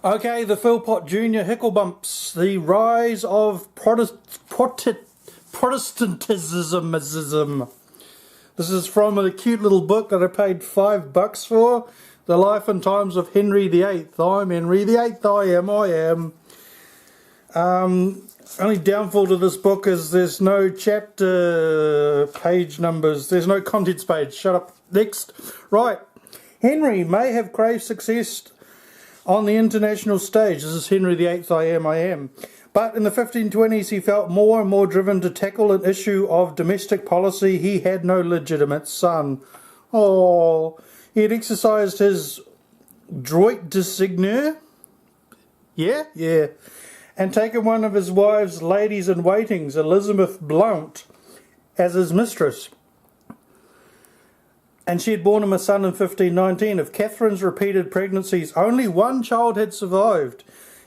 Okay, the Philpott Jr. Hicklebumps, the rise of Protestantism. This is from a cute little book that I paid $5 for. The Life and Times of Henry VIII. I'm Henry VIII, I am. Only downfall to this book is there's no chapter page numbers. There's no contents page. Shut up. Next. Right. Henry may have craved success on the international stage. This is Henry VIII, I am. But in the 1520s he felt more and more driven to tackle an issue of domestic policy. He had no legitimate son. Oh, he had exercised his droit de seigneur. Yeah. And taken one of his wife's ladies-in-waitings, Elizabeth Blount, as his mistress. And she had borne him a son in 1519. Of Catherine's repeated pregnancies, only one child had survived.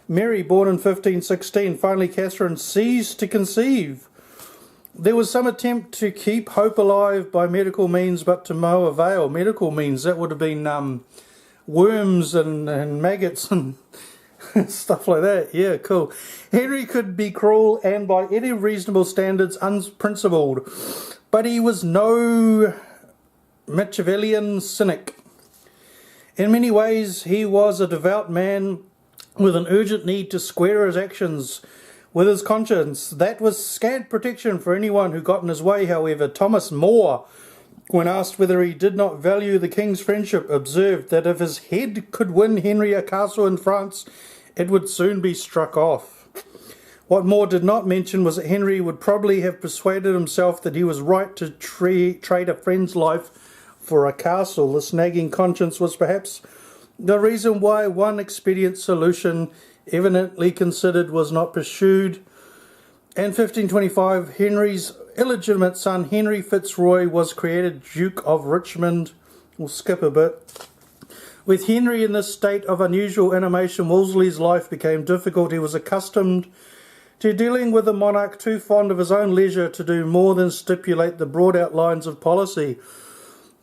Mary, born in 1516. Finally, Catherine ceased to conceive. There was some attempt to keep hope alive by medical means, but to no avail. Medical means, that would have been worms and maggots and stuff like that. Yeah, cool. Henry could be cruel and by any reasonable standards unprincipled, but he was no Machiavellian cynic. In many ways he was a devout man with an urgent need to square his actions with his conscience. That was scant protection for anyone who got in his way, however. Thomas More, when asked whether he did not value the king's friendship, observed that if his head could win Henry a castle in France, it would soon be struck off. What More did not mention was that Henry would probably have persuaded himself that he was right to trade a friend's life for a castle. This nagging conscience was perhaps the reason why one expedient solution, evidently considered, was not pursued. In 1525, Henry's illegitimate son, Henry Fitzroy, was created Duke of Richmond. We'll skip a bit. With Henry in this state of unusual animation, Wolsey's life became difficult. He was accustomed to dealing with a monarch too fond of his own leisure to do more than stipulate the broad outlines of policy.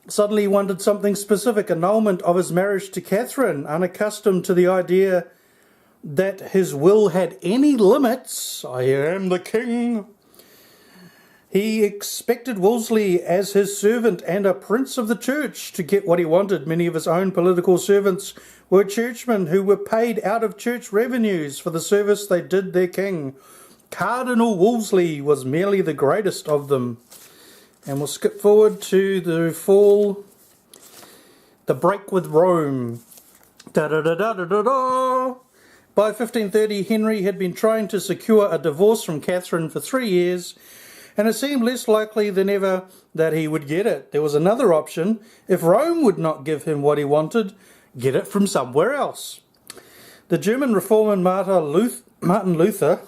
Suddenly he wanted something specific, annulment of his marriage to Catherine. Unaccustomed to the idea that his will had any limits, I am the king, he expected Wolsey as his servant and a prince of the church to get what he wanted. Many of his own political servants were churchmen who were paid out of church revenues for the service they did their king. Cardinal Wolsey was merely the greatest of them. And we'll skip forward to the fall, the break with Rome. Da-da-da-da-da-da-da. By 1530, Henry had been trying to secure a divorce from Catherine for 3 years, and it seemed less likely than ever that he would get it. There was another option. If Rome would not give him what he wanted, get it from somewhere else. The German reformer Martin Luther,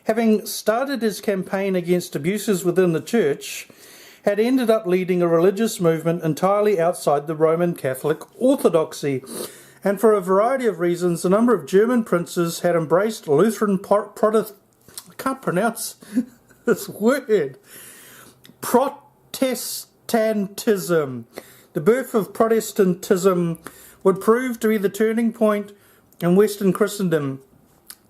having started his campaign against abuses within the church, had ended up leading a religious movement entirely outside the Roman Catholic orthodoxy. And for a variety of reasons, a number of German princes had embraced Lutheran I can't pronounce this word. Protestantism. The birth of Protestantism would prove to be the turning point in Western Christendom,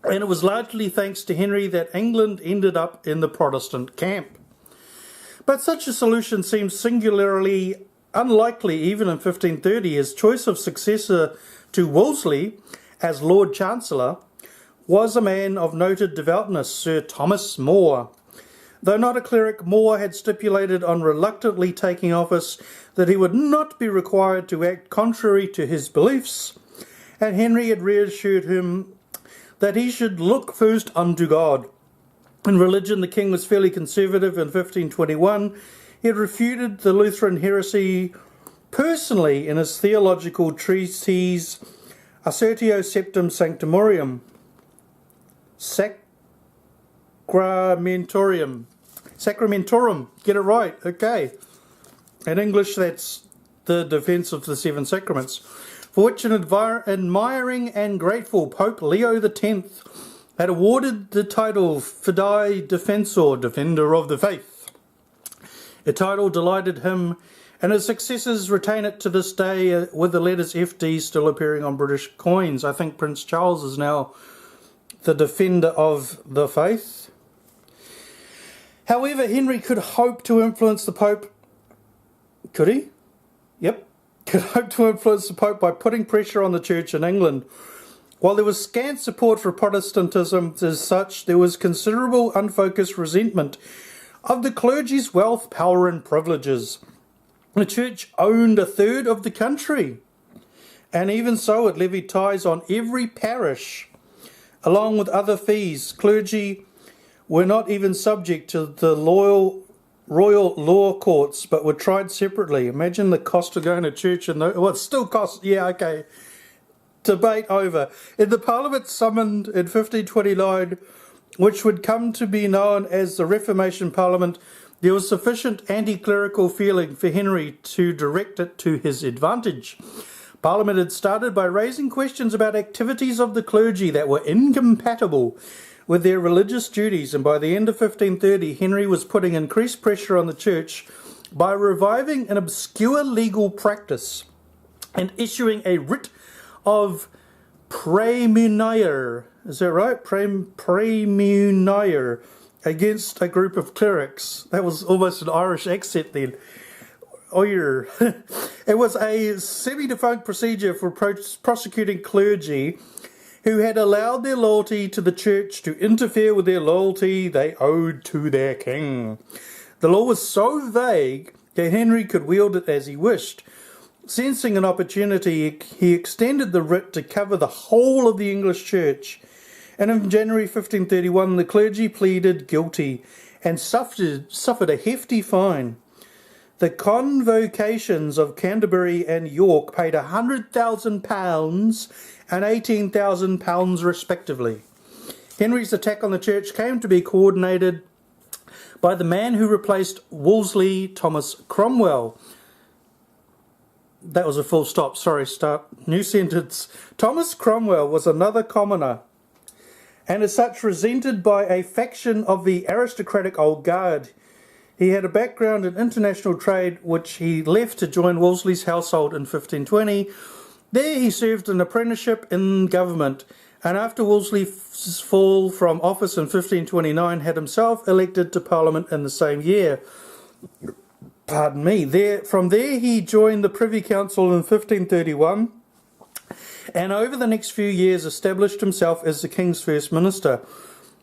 and it was largely thanks to Henry that England ended up in the Protestant camp. But such a solution seems singularly unlikely even in 1530. His choice of successor to Wolsey as Lord Chancellor was a man of noted devoutness, Sir Thomas More. Though not a cleric, More had stipulated on reluctantly taking office that he would not be required to act contrary to his beliefs, and Henry had reassured him that he should look first unto God. In religion, the king was fairly conservative. In 1521, he had refuted the Lutheran heresy personally in his theological treatise Assertio Septem Sanctorum. Sacramentorum. Get it right. Okay. In English, that's the defense of the seven sacraments, for which an admiring and grateful Pope Leo X had awarded the title Fidei Defensor, Defender of the Faith. A title delighted him And his successors retain it to this day, with the letters FD still appearing on British coins. I think Prince Charles is now the defender of the faith. However, Henry could hope to influence the Pope. Could he? Yep. Could hope to influence the Pope by putting pressure on the Church in England. While there was scant support for Protestantism as such, there was considerable unfocused resentment of the clergy's wealth, power and privileges. The Church owned a third of the country, and even so it levied tithes on every parish, along with other fees. Clergy were not even subject to the royal law courts, but were tried separately. Imagine the cost of going to church, and it still costs. Yeah, okay. Debate over. In the Parliament summoned in 1529, which would come to be known as the Reformation Parliament, there was sufficient anti-clerical feeling for Henry to direct it to his advantage. Parliament had started by raising questions about activities of the clergy that were incompatible with their religious duties, and by the end of 1530, Henry was putting increased pressure on the Church by reviving an obscure legal practice and issuing a writ of praemunire. Is that right? Praemunire. Against a group of clerics. That was almost an Irish accent then. Oyer. It was a semi-defunct procedure for prosecuting clergy who had allowed their loyalty to the Church to interfere with their loyalty they owed to their king. The law was so vague that Henry could wield it as he wished. Sensing an opportunity, he extended the writ to cover the whole of the English Church. And in January 1531, the clergy pleaded guilty and suffered a hefty fine. The convocations of Canterbury and York paid £100,000 and £18,000 respectively. Henry's attack on the church came to be coordinated by the man who replaced Wolsey, Thomas Cromwell. That was a full stop. Sorry, start. New sentence. Thomas Cromwell was another commoner, and as such resented by a faction of the aristocratic old guard. He had a background in international trade, which he left to join Wolsey's household in 1520. There he served an apprenticeship in government, and after Wolsey's fall from office in 1529, had himself elected to Parliament in the same year. Pardon me. From there he joined the Privy Council in 1531, and over the next few years established himself as the King's First Minister.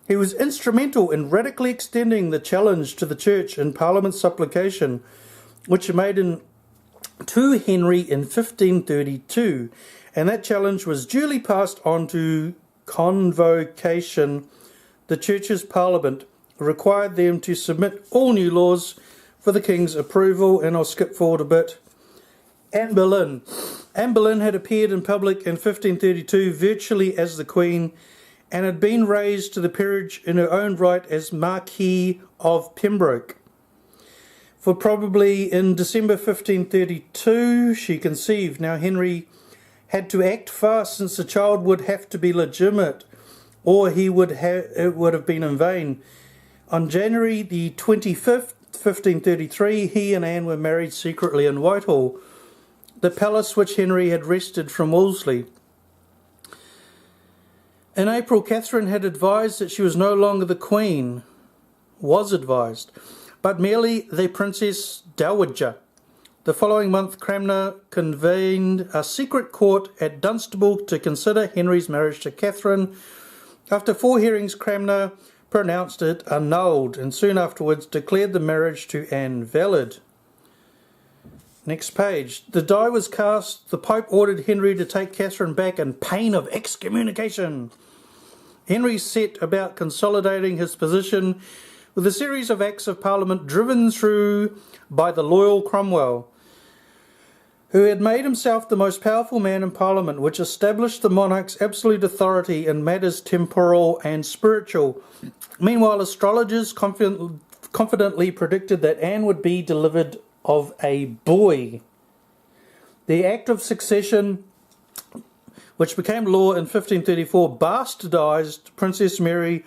He was instrumental in radically extending the challenge to the Church in Parliament's supplication, which he made to Henry in 1532, and that challenge was duly passed on to convocation. The Church's Parliament required them to submit all new laws for the King's approval, and I'll skip forward a bit. Anne Boleyn. Anne Boleyn had appeared in public in 1532 virtually as the Queen, and had been raised to the peerage in her own right as Marquis of Pembroke. For probably in December 1532 she conceived. Now Henry had to act fast, since the child would have to be legitimate, or it would have been in vain. On January the 25th, 1533, he and Anne were married secretly in Whitehall, the palace which Henry had wrested from Wolsey. In April, Catherine had advised that she was no longer the Queen, but merely the Princess Dowager. The following month, Cranmer convened a secret court at Dunstable to consider Henry's marriage to Catherine. After 4 hearings, Cranmer pronounced it annulled, and soon afterwards declared the marriage to Anne valid. Next page. The die was cast. The Pope ordered Henry to take Catherine back on pain of excommunication. Henry set about consolidating his position with a series of acts of Parliament driven through by the loyal Cromwell, who had made himself the most powerful man in Parliament, which established the monarch's absolute authority in matters temporal and spiritual. Meanwhile, astrologers confidently predicted that Anne would be delivered of a boy. The Act of Succession, which became law in 1534, bastardized Princess Mary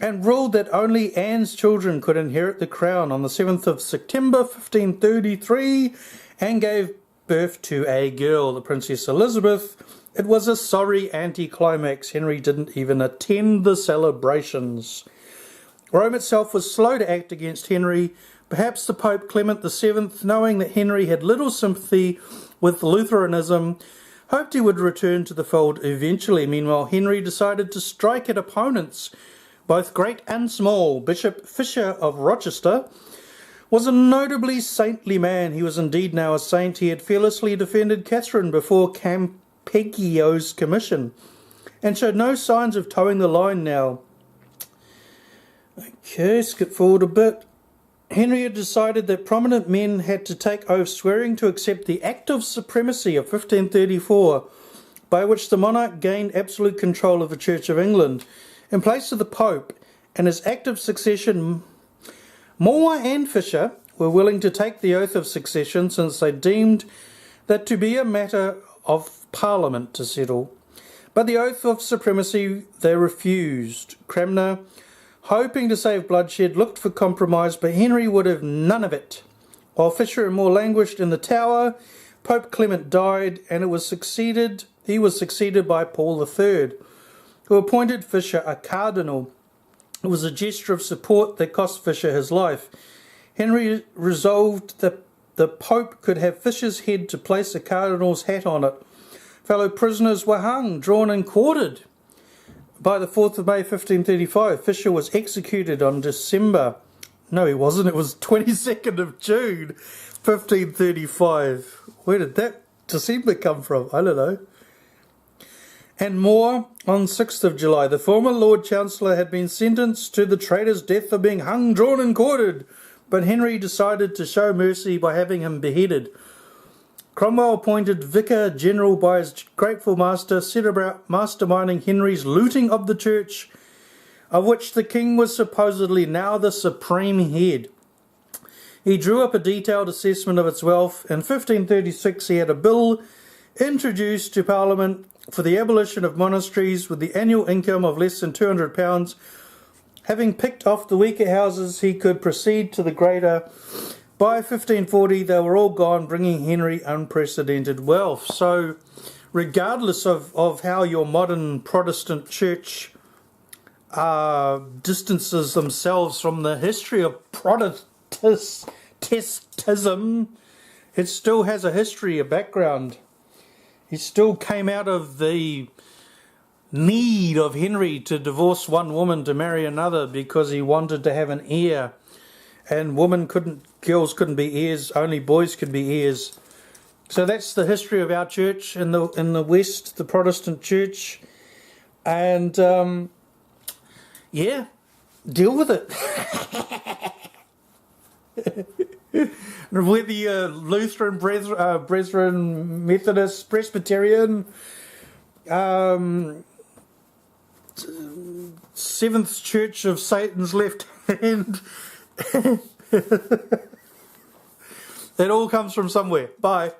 and ruled that only Anne's children could inherit the crown on the 7th of September 1533 and gave birth to a girl, the Princess Elizabeth. It was a sorry anticlimax. Henry didn't even attend the celebrations. Rome itself was slow to act against Henry. Perhaps the Pope Clement VII, knowing that Henry had little sympathy with Lutheranism, hoped he would return to the fold eventually. Meanwhile, Henry decided to strike at opponents, both great and small. Bishop Fisher of Rochester was a notably saintly man. He was indeed now a saint. He had fearlessly defended Catherine before Campeggio's commission and showed no signs of towing the line now. Okay, skip forward a bit. Henry had decided that prominent men had to take oaths swearing to accept the Act of Supremacy of 1534, by which the monarch gained absolute control of the Church of England. In place of the Pope and his Act of Succession, Moore and Fisher were willing to take the oath of succession since they deemed that to be a matter of Parliament to settle. But the oath of supremacy they refused. Cranmer, hoping to save bloodshed, looked for compromise, but Henry would have none of it. While Fisher and Moore languished in the Tower, Pope Clement died, and he was succeeded by Paul III, who appointed Fisher a cardinal. It was a gesture of support that cost Fisher his life. Henry resolved that the Pope could have Fisher's head to place a cardinal's hat on it. Fellow prisoners were hung, drawn and quartered. By the 4th of May 1535, Fisher was executed on December. No, he wasn't. It was 22nd of June 1535. Where did that December come from? I don't know. And Moore on 6th of July. The former Lord Chancellor had been sentenced to the traitor's death of being hung, drawn and quartered, but Henry decided to show mercy by having him beheaded. Cromwell, appointed Vicar General by his grateful master, set about masterminding Henry's looting of the church, of which the king was supposedly now the supreme head. He drew up a detailed assessment of its wealth. In 1536 he had a bill introduced to Parliament for the abolition of monasteries with the annual income of less than £200. Having picked off the weaker houses, he could proceed to the greater. By 1540, they were all gone, bringing Henry unprecedented wealth. So, regardless of how your modern Protestant church distances themselves from the history of Protestantism, it still has a history, a background. He still came out of the need of Henry to divorce one woman to marry another because he wanted to have an heir. And girls couldn't be heirs, only boys could be heirs. So that's the history of our church in the West, the Protestant church. And, yeah, deal with it. Whether you're Lutheran, Brethren, Methodist, Presbyterian, Seventh Church of Satan's Left Hand, it all comes from somewhere. Bye.